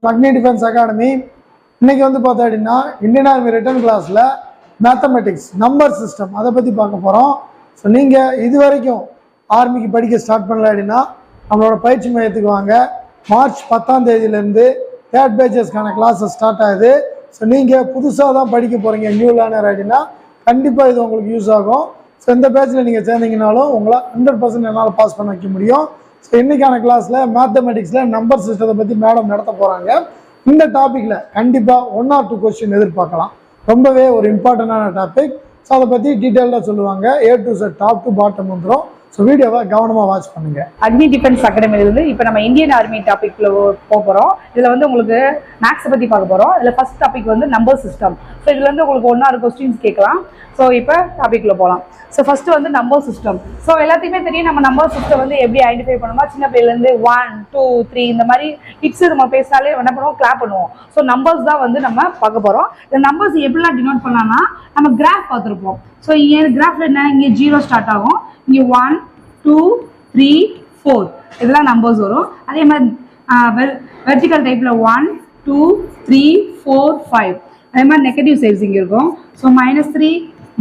அக்னி defence academy இன்னைக்கு வந்து பார்த்தோம் அப்படின்னா இந்தியன் ஆர்மி ரிட்டன் கிளாஸில் மேத்தமெட்டிக்ஸ் நம்பர் சிஸ்டம் அதை பற்றி பார்க்க போகிறோம். ஸோ நீங்கள் இது வரைக்கும் ஆர்மிக்கு படிக்க ஸ்டார்ட் பண்ணல அப்படின்னா நம்மளோட பயிற்சி மையத்துக்கு வாங்க. மார்ச் 10ஆம் தேதியிலேருந்து தேர்ட் பேச்சஸ்க்கான கிளாஸஸ் ஸ்டார்ட் ஆகுது. ஸோ நீங்கள் புதுசாக தான் படிக்க போகிறீங்க நியூ லேர்னர் அப்படின்னா கண்டிப்பாக இது உங்களுக்கு யூஸ் ஆகும். ஸோ இந்த பேட்சில் நீங்கள் சேர்ந்தீங்கனாலும் உங்களை 100% என்னால் பாஸ் பண்ண வைக்க முடியும். ஸோ இன்றைக்கான கிளாஸில் மேத்தமெட்டிக்ஸில் நம்பர் சிஸ்டத்தை பற்றி மேடம் நடத்த போகிறாங்க. இந்த டாப்பிக்கில் கண்டிப்பாக 1 or 2 கொஸ்டின் எதிர்பார்க்கலாம். ரொம்பவே ஒரு இம்பார்ட்டண்டான டாபிக். ஸோ அதை பற்றி டீட்டெயில்டாக சொல்லுவாங்க. A to Z top to bottom வந்துடும். ஸோ வீடியோவை கவனமாக வாட்ச் பண்ணுங்க. அக்னி டிஃபென்ஸ் அகாடமியிலிருந்து இப்போ நம்ம இந்தியன் ஆர்மி டாபிக்ல போகிறோம். இதில் வந்து உங்களுக்கு மேக்ஸை பற்றி பார்க்க போகிறோம். இதில் ஃபர்ஸ்ட் டாபிக் வந்து நம்பர் சிஸ்டம். ஸோ இதுல இருந்து உங்களுக்கு 1 or 2 கொஸ்டின்ஸ் கேட்கலாம். ஸோ இப்போ டாபிக்ல போகலாம். ஸோ ஃபர்ஸ்ட் வந்து நம்பர் சிஸ்டம். ஸோ எல்லாத்தையுமே தெரியும் நம்ம நம்பர் சிஸ்டம் வந்து எப்படி ஐடென்டிஃபை பண்ணுவோம். சின்ன பிள்ளைலேருந்து 1, 2, 3 இந்த மாதிரி டிப்ஸ் நம்ம பேசினாலே என்ன பண்ணுவோம், கிளாப் பண்ணுவோம். ஸோ நம்பர்ஸ் தான் வந்து நம்ம பார்க்க போகிறோம். இந்த நம்பர்ஸ் எப்படிலாம் டினோட் பண்ணலாம்னா நம்ம கிராஃப் பார்த்துருப்போம். ஸோ இங்கே கிராஃப்ல என்ன, இங்கே 0 ஸ்டார்ட் ஆகும், இங்கே 1, 2, 3, 4 இதெல்லாம் நம்பர்ஸ் வரும். அதே மாதிரி வெர்டிக்கல் டைப்ல 1, 2, 3, 4, 5 அதே மாதிரி நெகட்டிவ் சைட்ஸ் இங்கே இருக்கும். ஸோ -3,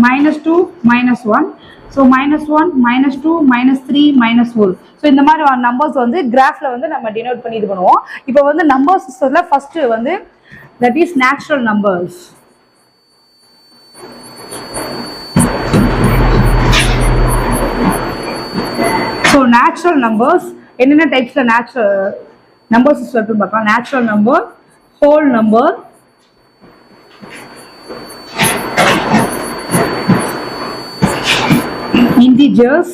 -2, -1 ஸோ -1, -2, -3, -4 ஸோ இந்த மாதிரி நம்பர்ஸ் வந்து கிராஃப்ல வந்து நம்ம டினோட் பண்ணி இது பண்ணுவோம். இப்போ வந்து நம்பர் சிஸ்டம்ல ஃபர்ஸ்ட் வந்து that is natural numbers. So natural numbers என்னென்ன டைப்ஸ்ல நேச்சுரல் நம்பர் சிஸ்டம் பார்க்கலாம். Natural number, whole number, integers,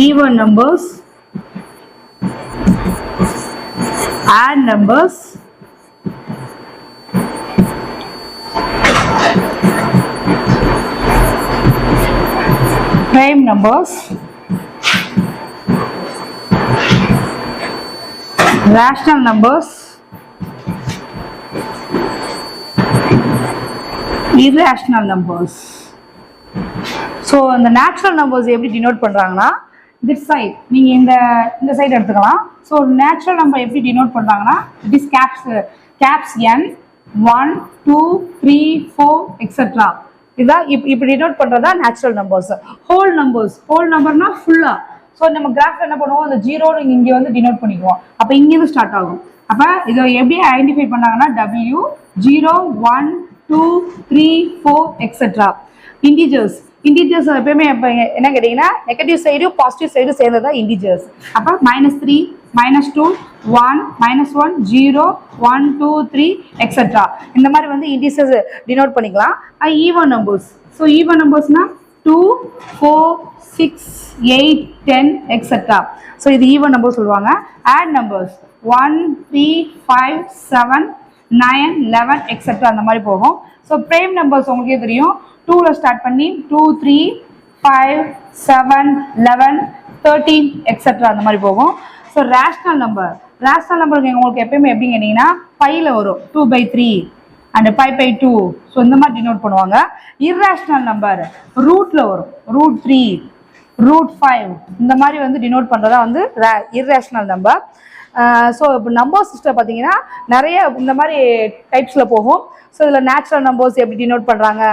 even numbers, odd numbers, prime numbers, rational numbers, irrational numbers. So இந்த நேச்சுரல் நம்பர்ஸ் எப்படி டினோட் பண்ணுறாங்கன்னா this side நீங்கள் இந்த side எடுத்துக்கலாம். So natural number எப்படி denote பண்ணுறாங்கன்னா திஸ் கேப்ஸ் n 1, 2, 3, 4 எக்ஸெட்ரா இதுதான் இப்படி டினோட் பண்ணுறதா நேச்சுரல் நம்பர்ஸ். ஹோல் நம்பர்னா ஃபுல்லாக. ஸோ நம்ம கிராஃப்ல என்ன பண்ணுவோம், அந்த 0 இங்கே வந்து டினோட் பண்ணிக்குவோம். அப்போ இங்கேருந்து ஸ்டார்ட் ஆகும். அப்போ இதை எப்படி ஐடென்டிஃபை பண்ணாங்கன்னா W 0, 1, 2, 3, 4 எக்ஸெட்ரா. இன்டிஜர்ஸ் எப்பயுமே என்ன கேட்டீங்கன்னா நெகட்டிவ் சைடும் பாசிட்டிவ் சைடும் சேர்ந்ததா இன்டிஜர்ஸ். அப்போ -3, -2, 1, -1, 0, 1, 2, 3 எக்ஸெட்ரா இந்த மாதிரி வந்து இன்டிஜர்ஸ் டினோட் பண்ணிக்கலாம். Even numbers. ஸோ ஈவன் நம்பர்ஸ்னா 2, 4, 6, 8, 10 எக்ஸெட்ரா. ஸோ இது ஈவன் நம்பர் சொல்லுவாங்க. ஆட் நம்பர்ஸ் 1, 3, 5, 7, 9, 11 எக்ஸெட்ரா அந்த மாதிரி போகும். ஸோ ப்ரைம் நம்பர்ஸ் உங்களுக்கே தெரியும். 2ல ஸ்டார்ட் பண்ணி 2, 3, 5, 7, 11, 13 எக்ஸெட்ரா அந்த மாதிரி போகும். ஸோ ரேஷனல் நம்பருக்கு உங்களுக்கு எப்பயுமே எப்படி கேட்டீங்கன்னா பையில் வரும் 2/3 அண்ட் 5/2 ஸோ இந்த மாதிரி டினோட் பண்ணுவாங்க. இர்ரேஷனல் நம்பர் ரூட்ல வரும், √3, √5 இந்த மாதிரி வந்து டினோட் பண்ணுறதா வந்து இர்ரேஷனல் நம்பர். ஸோ இப்போ நம்பர் சிஸ்டம் பார்த்தீங்கன்னா நிறைய இந்த மாதிரி டைப்ஸில் போகும். ஸோ இதில் நேச்சுரல் நம்பர்ஸ் எப்படி டினோட் பண்ணுறாங்க,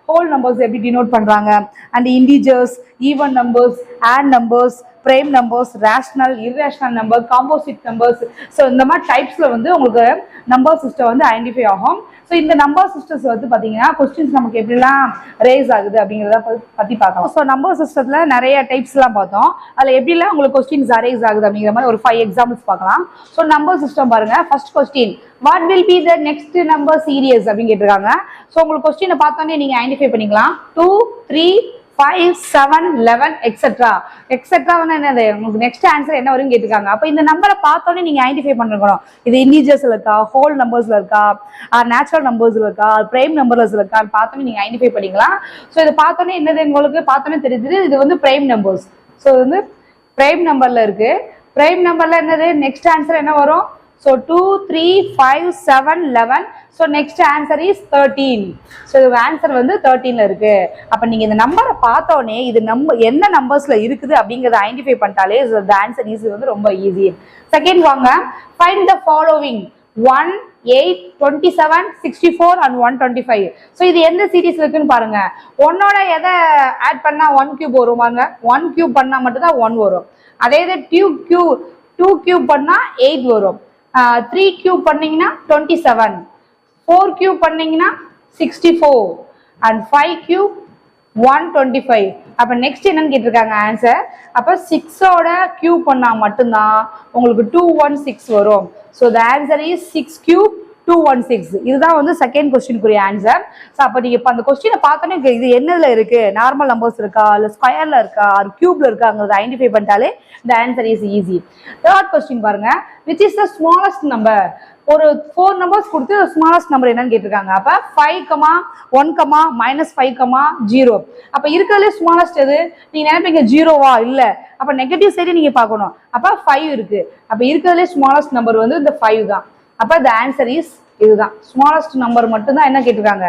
ஹோல் நம்பர்ஸ் எப்படி டினோட் பண்ணுறாங்க, and integers, even numbers, odd numbers, prime numbers, rational, irrational number, composite numbers. So இந்த மாதிரி டைப்ஸில் வந்து உங்களுக்கு நம்பர் சிஸ்டம் வந்து ஐடென்டிஃபை ஆகும். ஸோ இந்த நம்பர் சிஸ்டம்ஸ் வந்து பார்த்தீங்கன்னா கொஸ்டின்ஸ் நமக்கு எப்படிலாம் ரேஸ் ஆகுது அப்படிங்கிறத பற்றி பார்க்கலாம். ஸோ நம்பர் சிஸ்டத்தில் நிறைய டைப்ஸ்லாம் பார்த்தோம். அதில் எப்படிலாம் உங்களுக்கு கொஸ்டின்ஸ் அரேஸ் ஆகுது அப்படிங்கிற மாதிரி ஒரு 5 எக்ஸாம்பிள்ஸ் பார்க்கலாம். ஸோ நம்பர் சிஸ்டம் பாருங்க. First question, what will be the next number serious அப்படின்னு கேட்டிருக்காங்க. ஸோ உங்களுக்கு கொஸ்டினை பார்த்தோன்னே நீங்கள் ஐடென்டிஃபை பண்ணிக்கலாம். 2, 3, 5, 7, 11 எக்ஸெட்ரா என்னது, உங்களுக்கு நெக்ஸ்ட் ஆன்சர் என்ன வரும் கேட்டிருக்காங்க. அப்போ இந்த நம்பரை பார்த்தோன்னே நீங்கள் ஐடென்டிஃபை பண்ணிருக்கணும். இது இன்டிஜர்ஸ்ல இருக்கா, ஹோல் நம்பர்ஸ்ல இருக்கா, நேச்சுரல் நம்பர்ஸ்ல இருக்கா, பிரைம் நம்பர்ஸ்ல இருக்கா பார்த்தோன்னே நீங்கள் ஐடென்டிஃபை பண்ணிக்கலாம். ஸோ இதை பார்த்தோன்னே என்னது உங்களுக்கு பார்த்தோன்னே தெரியுது, இது வந்து பிரைம் நம்பர்ஸ். ஸோ இது வந்து பிரைம் நம்பர்ல இருக்கு. பிரைம் நம்பர்ல என்னது நெக்ஸ்ட் ஆன்சர் என்ன வரும், so 2 3 5 7 11. So next answer is 13. So இது ஆன்சர் வந்து 13ல இருக்கு. அப்போ நீங்க இந்த நம்பரை பார்த்தோன்னே இது என்ன நம்பர்ஸ்ல இருக்குது அப்படிங்கறத ஐடென்டிஃபை பண்ணிட்டாலே த ஆன்சர் ஈஸி வந்து ரொம்ப ஈஸி. செகண்ட் வாங்க, find the following 1 8 27 64 and 125. So இது எந்த சீரீஸ்ல இருக்குன்னு பாருங்க. 1ஓட எதை ஆட் பண்ணா 1 கியூப் வரும் பாருங்க. 1 கியூப் பண்ணா மட்டும் தான் 1 வரும். அதே இது 2 கியூப் பண்ணா 8 வரும். 3 கியூப் பண்ணீங்கன்னா 27, 4 கியூப் பண்ணீங்கன்னா 64 and 5 கியூப் 125. அப்ப நெக்ஸ்ட் என்னன்னு கேட்டிருக்காங்க ஆன்சர். அப்ப 6ஓட கியூப் பண்ணா மட்டும்தான் உங்களுக்கு 216 வரும். So the answer is 6 cube 216. இதுதான் வந்து செகண்ட் கொஸ்டினுக்குரிய ஆன்சர். ஸோ அப்போ நீங்க இப்போ அந்த கொஸ்டினை பார்த்தோன்னே இது என்னதுல இருக்கு, நார்மல் நம்பர்ஸ் இருக்கா இல்லை ஸ்கொயர்ல இருக்கா ஆர் கியூப்ல இருக்காங்கிறத ஐடென்டிஃபை பண்ணிட்டாலே the answer is easy. Third question பாருங்க, which is the smallest number. ஒரு 4 நம்பர்ஸ் கொடுத்து ஸ்மாலஸ்ட் நம்பர் என்னன்னு கேட்டிருக்காங்க. அப்ப 5, 1, -5, 0. அப்ப இருக்கிறதுல ஸ்மாலஸ்ட் எது? நீங்க நினைப்பீங்க 0வா? இல்ல. அப்ப நெகட்டிவ் சைடு நீங்க பார்க்கணும். அப்ப 5 இருக்கு. அப்ப இருக்கிறதுல ஸ்மாலஸ்ட் நம்பர் வந்து இந்த 5 தான். அப்ப த ஆன்சர் இஸ் இதுதான். ஸ்மாலஸ்ட் நம்பர் மட்டும் தான் என்ன கேட்டிருக்காங்க.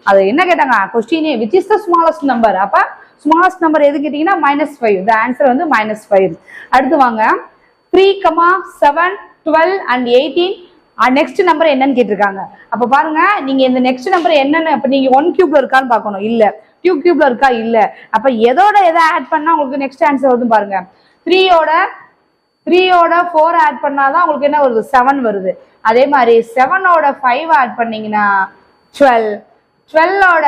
அது என்ன கேட்டாங்க கொஸ்டினே, which is the smallest number. அப்ப ஸ்மாலஸ்ட் நம்பர் எது கேட்டீங்கன்னா -5. த ஆன்சர் வந்து -5. அடுத்து வாங்க, 3, 7, 12 and 18. நெக்ஸ்ட் நம்பர் என்னன்னு கேட்டிருக்காங்க. அப்ப பாருங்க, நீங்க இந்த நெக்ஸ்ட் நம்பர் என்னன்னு அப்ப நீங்க 1 கியூப்ல இருக்கான்னு பார்க்கணும். இல்ல. 2 கியூப்ல இருக்கா? இல்ல. அப்ப எதோட எதை ஆட் பண்ணா உங்களுக்கு நெக்ஸ்ட் ஆன்சர் வருது பாருங்க. 3ஓட 4 ஆட் பண்ணாதான் உங்களுக்கு என்ன வருது? 7 வருது. அதே மாதிரி 7ஓட 5 ஆட் பண்ணீங்கன்னா 12, 12ஓட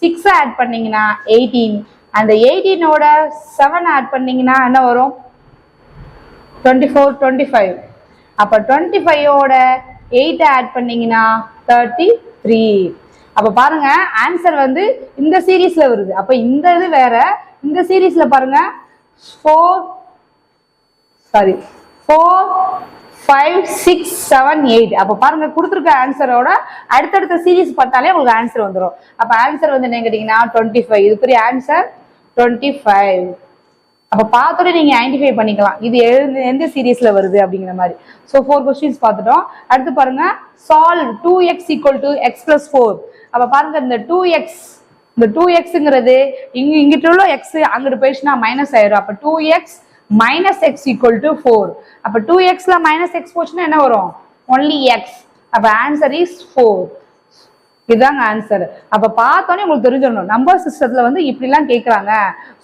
6 ஆட் பண்ணீங்கன்னா 18, அந்த 18ஓட 7 ஆட் பண்ணீங்கன்னா என்ன வரும்? 24, 25. அப்ப 25ஓட 8 ஆட் பண்ணீங்கன்னா 33. அப்ப பாருங்க ஆன்சர் வந்து இந்த சீரீஸ்ல வருது. அப்ப இந்த இது வேற, இந்த சீரீஸ்ல பாருங்க 4 5 6 7 8. அப்ப பாருங்க கொடுத்துருக்க ஆன்சரோட அடுத்தடுத்த சீரீஸ் பார்த்தாலே உங்களுக்கு ஆன்சர் வந்துடும். அப்ப ஆன்சர் வந்து என்ன கேட்டீங்கன்னா 25. இதுக்குரிய ஆன்சர் 25. அப்ப பார்த்தோட நீங்க ஐடென்டிஃபை பண்ணிக்கலாம் இது எந்த சீரீஸ்ல வருது அப்படிங்கிற மாதிரி. ஸோ 4 கொஸ்டின்ஸ் பார்த்துட்டோம். அடுத்து பாருங்க, சால்வ் 2x = x + 4. அப்ப பாருங்க இந்த 2xங்கிறது இங்கிட்ட உள்ள x அங்கிட்டு போயிடுச்சுன்னா மைனஸ் ஆயிரும். அப்ப 2x - x = 4. அப்ப 2xல -x போச்சுன்னா என்ன வரும்? Only x. அப்ப ஆன்சர் இஸ் 4. இதுதாங்க ஆன்சர். அப்ப பார்த்தோன்னே உங்களுக்கு தெரிஞ்சிடணும் நம்பர் சிஸ்டத்துல வந்து இப்படிலாம் கேட்கறாங்க.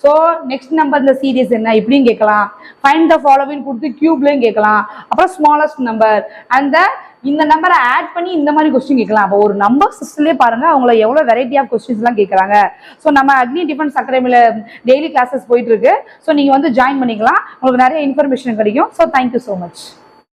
ஸோ நெக்ஸ்ட் நம்பர் இந்த சீரீஸ் என்ன இப்படின்னு கேட்கலாம். ஃபைண்ட் த ஃபாலோவிங் கொடுத்து கியூப்லயும் கேட்கலாம். அப்புறம் ஸ்மாலஸ்ட் நம்பர் அந்த இந்த நம்பரை ஆட் பண்ணி இந்த மாதிரி கொஸ்டின் கேட்கலாம். அப்போ ஒரு நம்பர் சிஸ்டம்லேயே பாருங்க அவங்கள எவ்வளவு வெரைட்டி ஆஃப் கொஸ்டின்ஸ் எல்லாம் கேட்கறாங்க. ஸோ நம்ம அக்னி டிஃபென்ஸ் அகாடமியில டெய்லி கிளாஸஸ் போயிட்டு இருக்கு. ஸோ நீங்க வந்து ஜாயின் பண்ணிக்கலாம். உங்களுக்கு நிறைய இன்ஃபர்மேஷன் கிடைக்கும். So thank you so much.